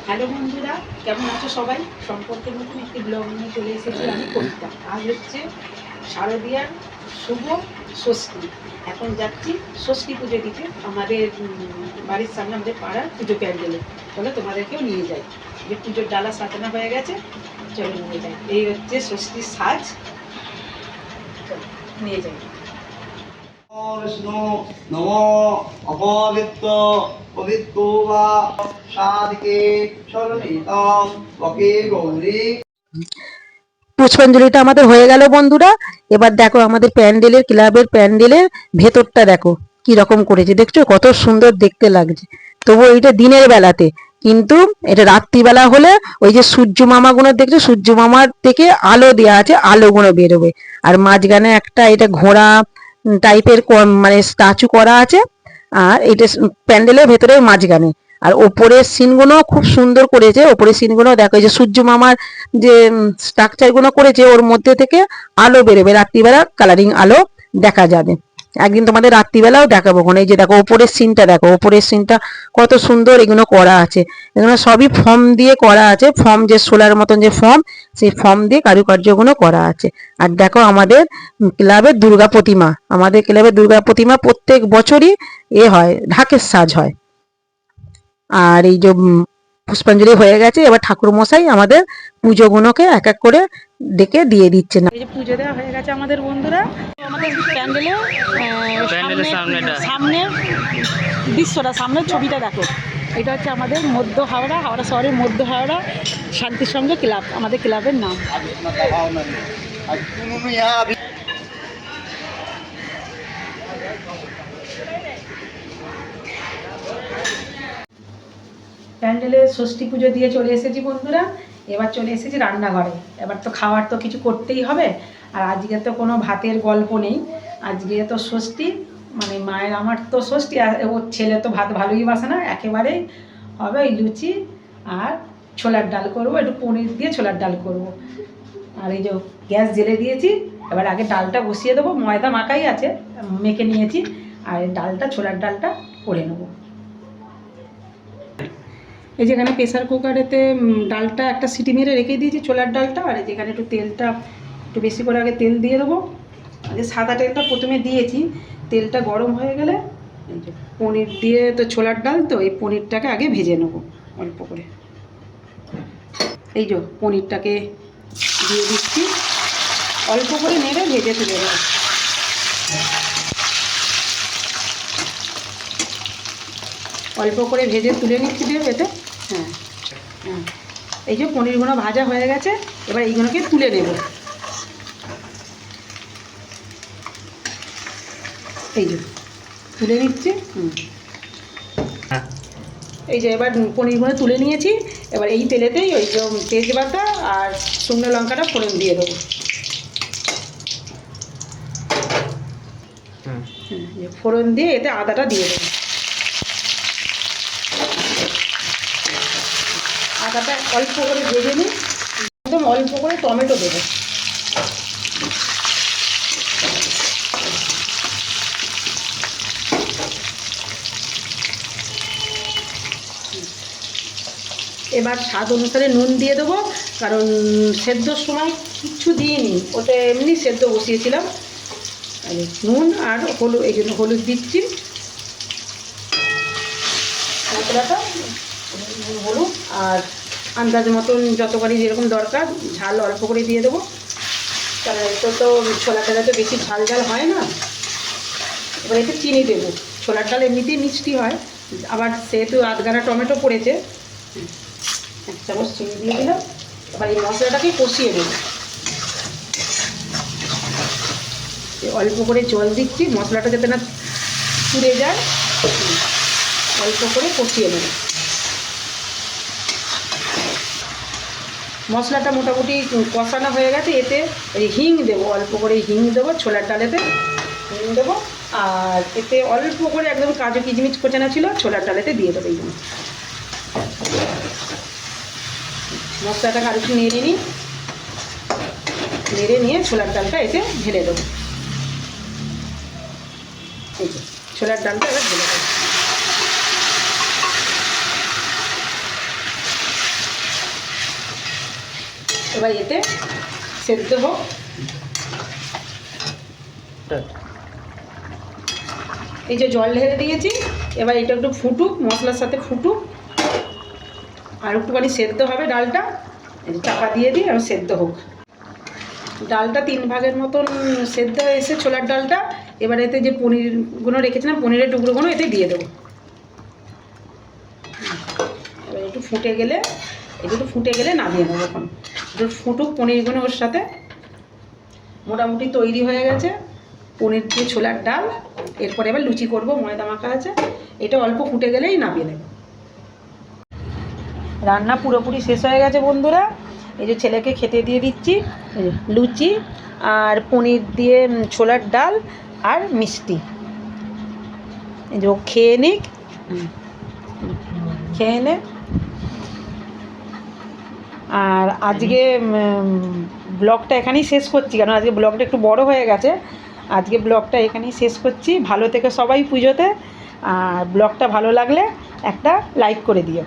Hello বন্ধুরা, কেমন আছো সবাই? সম্পর্কের মতন একটি ব্লগ নিয়ে চলে এসেছি আমি, কবিতা। আজ হচ্ছে শারদীয়ার শুভ ষষ্ঠী। এখন যাচ্ছি ষষ্ঠী পুজো দিতে আমাদের বাড়ির সামনে, আমাদের পাড়ার পুজো প্যান্ডেলে। বলে তোমাদেরকেও নিয়ে যাই, যে পুজোর ডালা সাজানো হয়ে গেছে, চলো নিয়ে যাই। এই হচ্ছে ষষ্ঠীর সাজ, চলো নিয়ে যাই। বিষ্ণু নম অপবিত্র পবিত্র বা সাদিকে সরণিতম বকে গৌরী। পুষ্পাঞ্জলিটা আমাদের হয়ে গেল বন্ধুরা। এবার দেখো আমাদের প্যান্ডেলের, ক্লাবের প্যান্ডেলের ভেতরটা দেখো কি রকম করেছে, দেখছো কত সুন্দর দেখতে লাগছে। তবু এইটা দিনের বেলাতে, কিন্তু এটা রাত্রিবেলা হলে ওই যে সূর্য মামাগুলো দেখছো, সূর্য মামার থেকে আলো দেওয়া আছে, আলোগুলো বেরোবে। আর মাঝখানে একটা এটা ঘোড়া টাইপের মানে স্ট্যাচু করা আছে। আর এটা প্যান্ডেলের ভেতরে মাঝখানে। আর ওপরের সিনগুলো খুব সুন্দর করেছে। ওপরের সিনগুলো দেখো, যে সূর্য মামার যে স্ট্রাকচার গুলো করেছে, ওর মধ্যে থেকে আলো বেরোবে, রাত্রিবেলা কালারিং আলো দেখা যাবে। একদিন তোমাদের রাত্রিবেলাও দেখাবো। ওখানে এই যে দেখো ওপরের সিনটা, দেখো ওপরের সিনটা কত সুন্দর এগুলো করা আছে। এগুলো সবই ফর্ম দিয়ে করা আছে, ফর্ম যে সোলার মতন যে ফর্ম, সেই ফর্ম দিয়ে কারুকার্যগুলো করা আছে। আর দেখো আমাদের ক্লাবের দুর্গা প্রতিমা, আমাদের ক্লাবের দুর্গা প্রতিমা প্রত্যেক বছরই হয়, ঢাকের সাজ হয়। আর এই যে পুষ্পাঞ্জলি হয়ে গেছে, এবার ঠাকুর মশাই আমাদের পুজোগুলোকে এক এক করে ডেকে দিয়ে দিচ্ছে না। এই যে পুজো দেওয়া হয়ে গেছে আমাদের বন্ধুরা, আমাদের প্যান্ডেলে সামনের দৃশ্যটা, সামনের ছবিটা দেখো। এটা হচ্ছে আমাদের মধ্য হাওড়া, হাওড়া শহরের মধ্য হাওড়া শান্তির সঙ্গে ক্লাব, আমাদের ক্লাবের নাম। প্যান্ডেলে ষষ্ঠী পুজো দিয়ে চলে এসেছি বন্ধুরা। এবার চলে এসেছি রান্নাঘরে। এবার তো খাওয়ার তো কিছু করতেই হবে। আর আজকে তো কোনো ভাতের গল্প নেই, আজকে তো ষষ্ঠী, মানে মায়ের আমার তো ষষ্ঠী। আর ওর ছেলে তো ভাত ভালোই বাসে না, একেবারেই হবে ওই লুচি আর ছোলার ডাল করব, একটু পনির দিয়ে ছোলার ডাল করব। আর এই যে গ্যাস জেলে দিয়েছি, এবার আগে ডালটা বসিয়ে দেবো। ময়দা মাখাই আছে, মেখে নিয়েছি। আর ডালটা, ছোলার ডালটা করে নেবো। এই যেখানে প্রেসার কুকারেতে ডালটা একটা সিটি মেরে রেখে দিয়েছি, ছোলার ডালটা। আর যেখানে একটু তেলটা একটু বেশি করে আগে তেল দিয়ে দেবো। আগে সাদা তেলটা প্রথমে দিয়েছি, তেলটা গরম হয়ে গেলে এই যে পনির দিয়ে, তো ছোলার ডাল তো, এই পনিরটাকে আগে ভেজে নেবো অল্প করে। এই যে পনিরটাকে দিয়ে দিচ্ছি, অল্প করে নেড়ে ভেজে তুলে দেবো। অল্প করে ভেজে তুলে নিচ্ছি দিয়ে এতে। হ্যাঁ হ্যাঁ, এই যে পনিরগুলো ভাজা হয়ে গেছে, এবার এইগুলোকে তুলে নেব। এই যে তুলে নিচ্ছি। এই যে এবার পনিরগুলো তুলে নিয়েছি। এবার এই তেলেতেই ওই যে তেজপাতা আর শুকনো লঙ্কাটা ফোড়ন দিয়ে দেবো। ফোড়ন দিয়ে এতে আদাটা দিয়ে দেবো। আদাটা অল্প করে ভেজে নিই, একদম অল্প করে টমেটো দেবো। এবার স্বাদ অনুসারে নুন দিয়ে দেবো, কারণ সেদ্ধর সময় কিচ্ছু দিইনি, ওটা এমনি সেদ্ধ বসিয়েছিলাম। নুন আর হলুদ, এই জন্য হলুদ দিচ্ছি। মশলাটা হলুদ আর আন্দাজ মতন যতখানি যেরকম দরকার ঝাল অল্প করে দিয়ে দেবো, কারণ এতে তো ছোলার ডালে তো বেশি ঝাল ঝাল হয় না। এবার এতে চিনি দেবো, ছোলার ডাল এমনিতেই মিষ্টি হয়, আবার সেহেতু আধখানা টমেটো পড়েছে, 1 চামচ চিনি দিয়ে দিলাম। এবার এই মশলাটাকে কষিয়ে দেবো। অল্প করে জল দিচ্ছি, মশলাটা যাতে না পুড়ে যায়, অল্প করে কষিয়ে নেব। মশলাটা মোটামুটি কষানো হয়ে গেছে, এতে এই হিং দেবো, অল্প করে হিং দেবো, ছোলার ডালেতে হিং দেবো। আর এতে অল্প করে একদম কাজু কিচমিচ কোচানো ছিল, ছোলার ডালেতে দিয়ে দেবো। এইগুলো মশলাটাকে আর একটু নেড়ে নিই, নেড়ে নিয়ে ছোলার ডালটা এতে ঢেলে দেবো। এই যে ছোলার ডালটা এবার ঢেলে দেবো। এবার এতে সেদ্ধ হোক। এই যে জল ঢেলে দিয়েছি, এবার এটা একটু ফুটুক, মশলার সাথে ফুটুক, আর একটুখানি সেদ্ধ হবে ডালটা। চাপা দিয়ে দিই আর সেদ্ধ হোক। ডালটা 3 ভাগের মতন সেদ্ধ হয়েছে ছোলার ডালটা। এবার এতে যে পনিরগুলো রেখেছিলাম, পনিরের টুকরোগুলো এতে দিয়ে দেবো। এবার একটু ফুটে গেলে নামিয়ে নেবো। এখন একটু ফুটুক পনিরগুলো ওর সাথে। মোটামুটি তৈরি হয়ে গেছে পনির দিয়ে ছোলার ডাল। এরপরে এবার লুচি করব, ময়দা মাখা আছে। এটা অল্প ফুটে গেলেই নামিয়ে নেব। রান্না পুরোপুরি শেষ হয়ে গেছে বন্ধুরা। এই যে ছেলেকে খেতে দিয়ে দিচ্ছি, লুচি আর পনির দিয়ে ছোলার ডাল আর মিষ্টি। এই যে ও খেয়ে নে। আর আজকে ব্লগটা এখানেই শেষ করছি, কারণ আজকে ব্লগটা একটু বড় হয়ে গেছে। আজকে ব্লগটা এখানেই শেষ করছি। ভালো থেকে সবাই পুজোতে। আর ব্লগটা ভালো লাগলে একটা লাইক করে দিও।